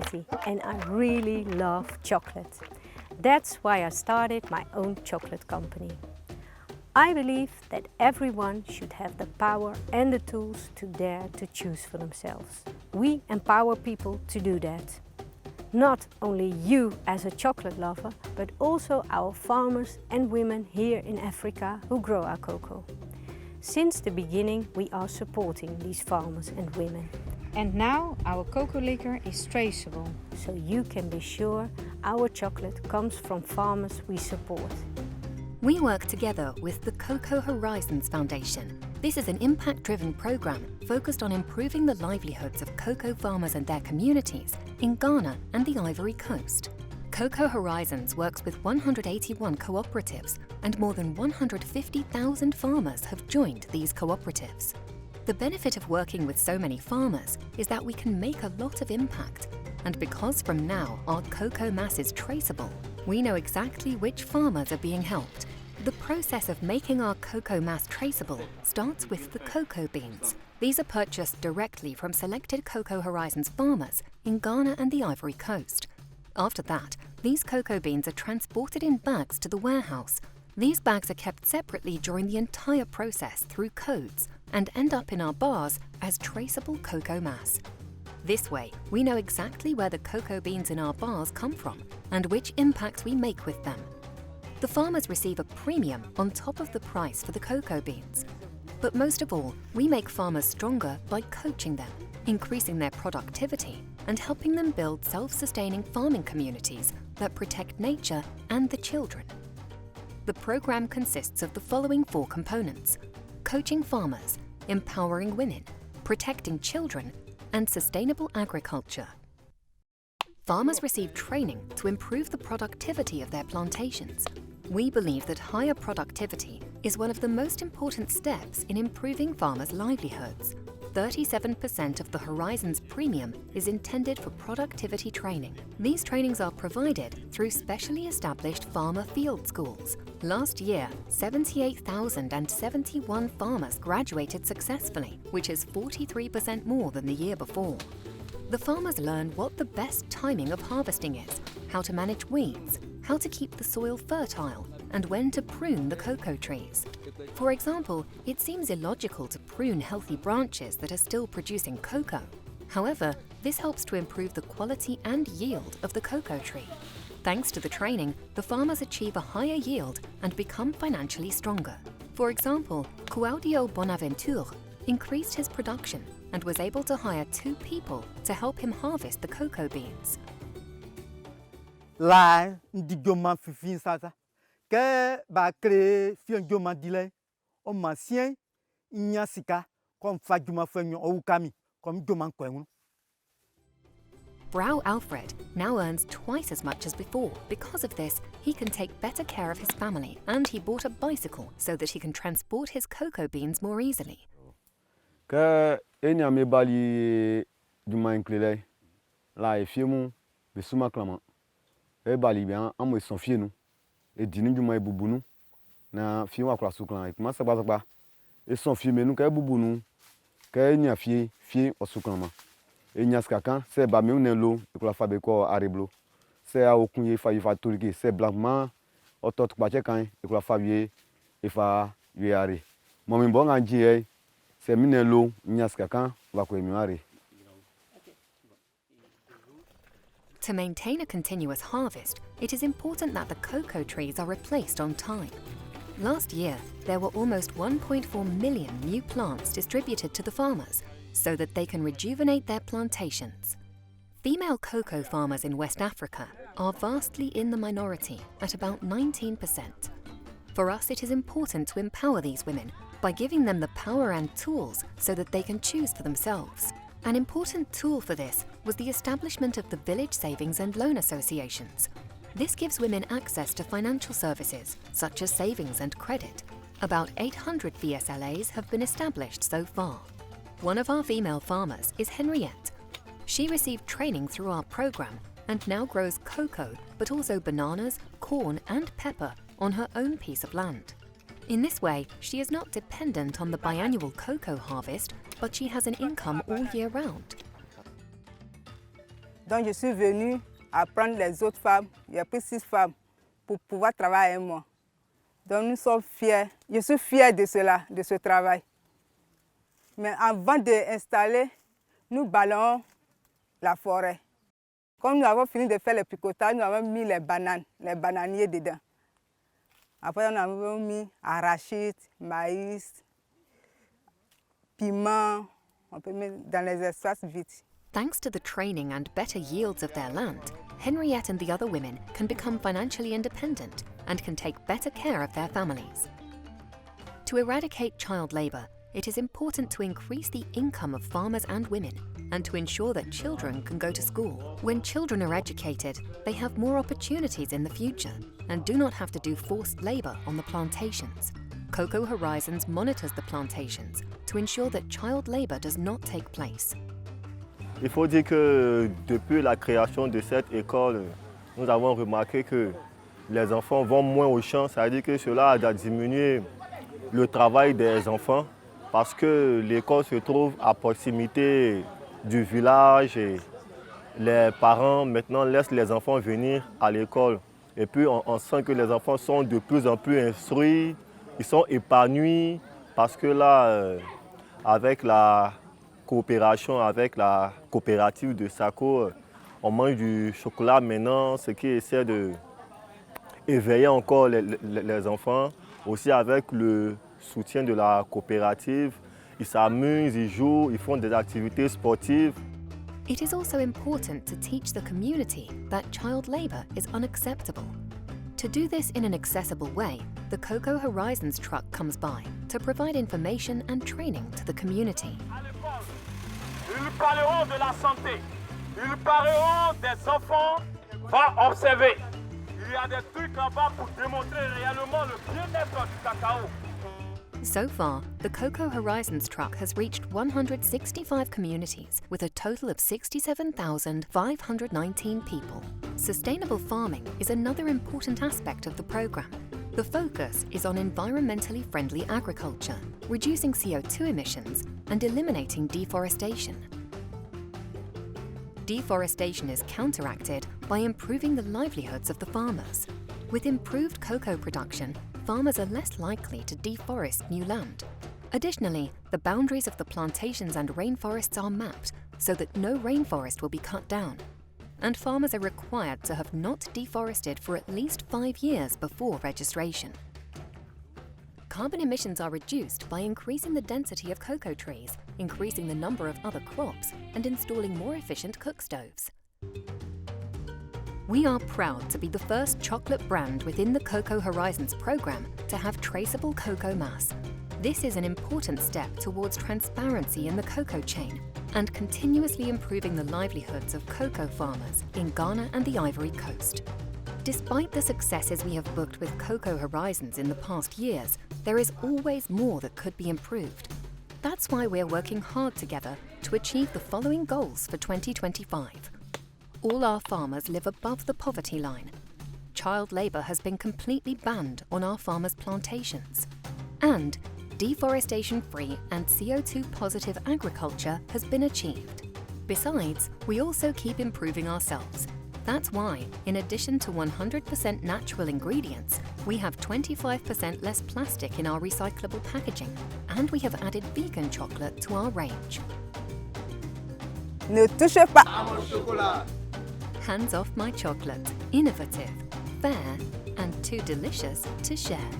city and I really love chocolate. That's why I started my own chocolate company. I believe that everyone should have the power and the tools to dare to choose for themselves. We empower people to do that. Not only you as a chocolate lover, but also our farmers and women here in Africa who grow our cocoa. Since the beginning, we are supporting these farmers and women. And now our cocoa liquor is traceable, so you can be sure our chocolate comes from farmers we support. We work together with the Cocoa Horizons Foundation. This is an impact-driven program focused on improving the livelihoods of cocoa farmers and their communities in Ghana and the Ivory Coast. Cocoa Horizons works with 181 cooperatives, and more than 150,000 farmers have joined these cooperatives. The benefit of working with so many farmers is that we can make a lot of impact. And because from now our cocoa mass is traceable, we know exactly which farmers are being helped. The process of making our cocoa mass traceable starts with the cocoa beans. These are purchased directly from selected Cocoa Horizons farmers in Ghana and the Ivory Coast. After that, these cocoa beans are transported in bags to the warehouse. These bags are kept separately during the entire process through codes and end up in our bars as traceable cocoa mass. This way, we know exactly where the cocoa beans in our bars come from and which impacts we make with them. The farmers receive a premium on top of the price for the cocoa beans. But most of all, we make farmers stronger by coaching them, increasing their productivity, and helping them build self-sustaining farming communities that protect nature and the children. The program consists of the following 4 components: coaching farmers, empowering women, protecting children, and sustainable agriculture. Farmers receive training to improve the productivity of their plantations. We believe that higher productivity is one of the most important steps in improving farmers' livelihoods. 37% of the Horizons premium is intended for productivity training. These trainings are provided through specially established farmer field schools. Last year, 78,071 farmers graduated successfully, which is 43% more than the year before. The farmers learn what the best timing of harvesting is, how to manage weeds, how to keep the soil fertile, and when to prune the cocoa trees. For example, it seems illogical to prune healthy branches that are still producing cocoa. However, this helps to improve the quality and yield of the cocoa tree. Thanks to the training, the farmers achieve a higher yield and become financially stronger. For example, Claudio Bonaventure increased his production and was able to hire 2 people to help him harvest the cocoa beans. La ndigoma fifin sasa ke ba créer fi njoma dile o masien nya sika kom fa juma fenyo o kami kom joma kwenwu. Brau Alfred now earns twice as much as before. Because of this, he can take better care of his family, and he bought a bicycle so that he can transport his cocoa beans more easily. Ke enya me bali juma inklele la efiemu be suma klama e bali bien amo son fie nou e dini juma e bubu nou na fie wa kla suklan e kuma sagba e son fie me nou ke bubu nou ke nya fie o suklama e nya skakan se ba me unen lo e kla fa be ko areblo se a okunye fa yifa torike se blackman o tot kwa che kan e kla fa vie e fa ye are mo mi bo nganji e se mine lo nya skakan wa ko mi are. To maintain a continuous harvest, it is important that the cocoa trees are replaced on time. Last year, there were almost 1.4 million new plants distributed to the farmers so that they can rejuvenate their plantations. Female cocoa farmers in West Africa are vastly in the minority at about 19%. For us, it is important to empower these women by giving them the power and tools so that they can choose for themselves. An important tool for this was the establishment of the Village Savings and Loan Associations. This gives women access to financial services, such as savings and credit. About 800 VSLAs have been established so far. One of our female farmers is Henriette. She received training through our program and now grows cocoa, but also bananas, corn and pepper on her own piece of land. In this way, she is not dependent on the biannual cocoa harvest, but she has an income all year round. Donc je suis venue apprendre les autres femmes. J'ai pris 6 femmes pour pouvoir travailler avec moi. Donc nous sommes fiers. Je suis fière de cela, de ce travail. Mais avant d'installer, nous balayons la forêt. Comme nous avons fini de faire le picotage, nous avons mis les bananes, les bananiers dedans. Après, on a mis arachide, maïs, piment. On peut mettre dans les espaces vides. Thanks to the training and better yields of their land, Henriette and the other women can become financially independent and can take better care of their families. To eradicate child labour, it is important to increase the income of farmers and women and to ensure that children can go to school. When children are educated, they have more opportunities in the future and do not have to do forced labour on the plantations. Cocoa Horizons monitors the plantations to ensure that child labour does not take place. Il faut dire que depuis la création de cette école, nous avons remarqué que les enfants vont moins au champ, c'est-à-dire que cela a diminué le travail des enfants parce que l'école se trouve à proximité du village et les parents maintenant laissent les enfants venir à l'école. Et puis on sent que les enfants sont de plus en plus instruits, ils sont épanouis parce que là, avec la coopération, avec la coopérative de Sako, on mange du chocolat maintenant, ce qui essaie d'éveiller encore les enfants. Aussi avec le soutien de la coopérative, ils s'amusent, ils jouent, ils font des activités sportives. It is also important to teach the community that child labour is unacceptable. To do this in an accessible way, the Cocoa Horizons truck comes by to provide information and training to the community. Ils parleront de la santé, ils parleront des enfants, va observer. Il y a des trucs là-bas pour démontrer réellement le bien-être du cacao. So far, the Cocoa Horizons truck has reached 165 communities with a total of 67,519 people. Sustainable farming is another important aspect of the programme. The focus is on environmentally friendly agriculture, reducing CO2 emissions and eliminating deforestation. Deforestation is counteracted by improving the livelihoods of the farmers. With improved cocoa production, farmers are less likely to deforest new land. Additionally, the boundaries of the plantations and rainforests are mapped so that no rainforest will be cut down. And farmers are required to have not deforested for at least 5 years before registration. Carbon emissions are reduced by increasing the density of cocoa trees, increasing the number of other crops, and installing more efficient cook stoves. We are proud to be the first chocolate brand within the Cocoa Horizons programme to have traceable cocoa mass. This is an important step towards transparency in the cocoa chain and continuously improving the livelihoods of cocoa farmers in Ghana and the Ivory Coast. Despite the successes we have booked with Cocoa Horizons in the past years, there is always more that could be improved. That's why we're working hard together to achieve the following goals for 2025. All our farmers live above the poverty line. Child labour has been completely banned on our farmers' plantations. And deforestation-free and CO2-positive agriculture has been achieved. Besides, we also keep improving ourselves. That's why, in addition to 100% natural ingredients, we have 25% less plastic in our recyclable packaging, and we have added vegan chocolate to our range. Ne touchez pas à mon chocolat. Hands off my chocolate. Innovative, fair, and too delicious to share.